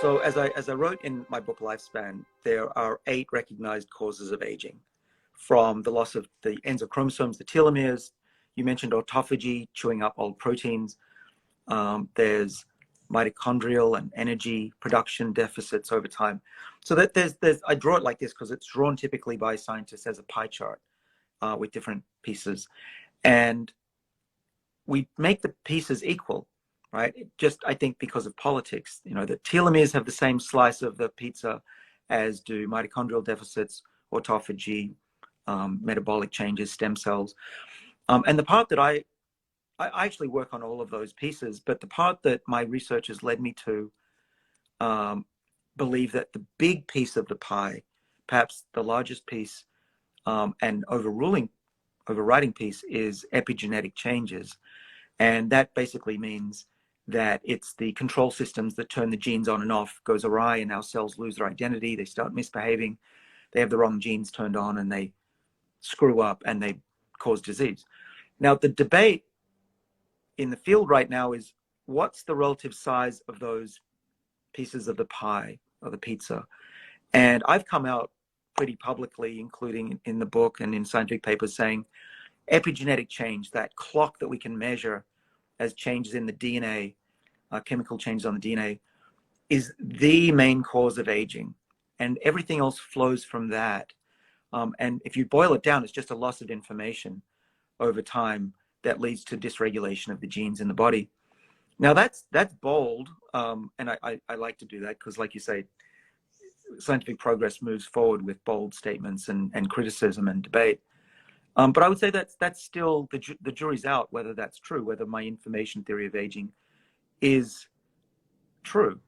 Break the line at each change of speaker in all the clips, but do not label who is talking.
So as I wrote in my book Lifespan, there are 8 recognized causes of aging, from the loss of the ends of chromosomes, the telomeres. You mentioned autophagy, chewing up old proteins. There's mitochondrial and energy production deficits over time. So that there's I draw it like this because it's drawn typically by scientists as a pie chart with different pieces, and we make the pieces equal, right? Just, I think, because of politics. You know, the telomeres have the same slice of the pizza as do mitochondrial deficits, autophagy, metabolic changes, stem cells. And the part that I actually work on all of those pieces, but the part that my research has led me to believe that the big piece of the pie, perhaps the largest piece and overriding piece, is epigenetic changes. And that basically means that it's the control systems that turn the genes on and off goes awry, and our cells lose their identity. They start misbehaving. They have the wrong genes turned on, and they screw up, and they cause disease. Now, the debate in the field right now is, what's the relative size of those pieces of the pie or the pizza? And I've come out pretty publicly, including in the book and in scientific papers, saying epigenetic change, that clock that we can measure as changes in the DNA, chemical changes on the DNA, is the main cause of aging. And everything else flows from that. And if you boil it down, it's just a loss of information over time that leads to dysregulation of the genes in the body. Now that's bold, and I like to do that because, like you say, scientific progress moves forward with bold statements and criticism and debate. But I would say that's still, the jury's out whether that's true, whether my information theory of aging is true.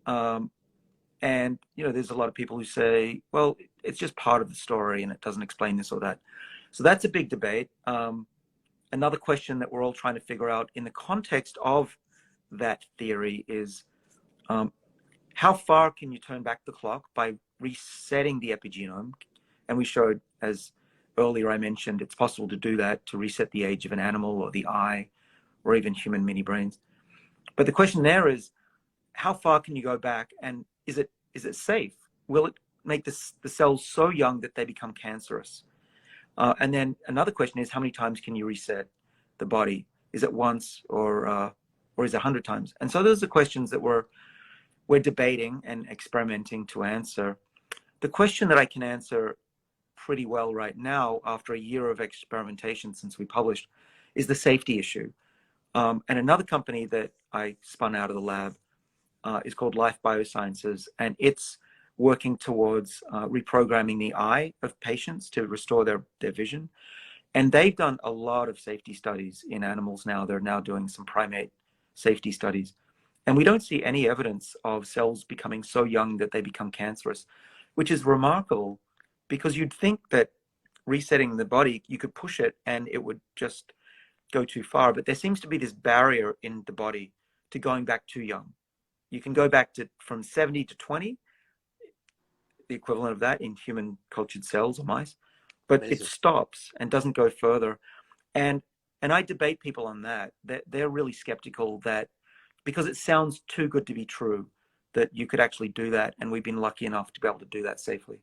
And, you know, there's a lot of people who say, well, it's just part of the story and it doesn't explain this or that. So that's a big debate. Another question that we're all trying to figure out in the context of that theory is, how far can you turn back the clock by resetting the epigenome? And we showed, as earlier I mentioned, it's possible to do that, to reset the age of an animal or the eye or even human mini brains. But the question there is, how far can you go back, and is it safe? Will it make the cells so young that they become cancerous? And then another question is, how many times can you reset the body? Is it once or is it 100 times? And so those are questions that we're debating and experimenting to answer. The question that I can answer pretty well right now, after a year of experimentation since we published, is the safety issue. And another company that I spun out of the lab is called Life Biosciences, and it's working towards reprogramming the eye of patients to restore their vision. And they've done a lot of safety studies in animals now. They're now doing some primate safety studies. And we don't see any evidence of cells becoming so young that they become cancerous, which is remarkable, because you'd think that resetting the body, you could push it and it would just go too far. But there seems to be this barrier in the body to going back too young. You can go back to from 70 to 20, the equivalent of that in human cultured cells or mice, but Amazing. It stops and doesn't go further. And I debate people on that. They're really skeptical that, because it sounds too good to be true, that you could actually do that. And we've been lucky enough to be able to do that safely.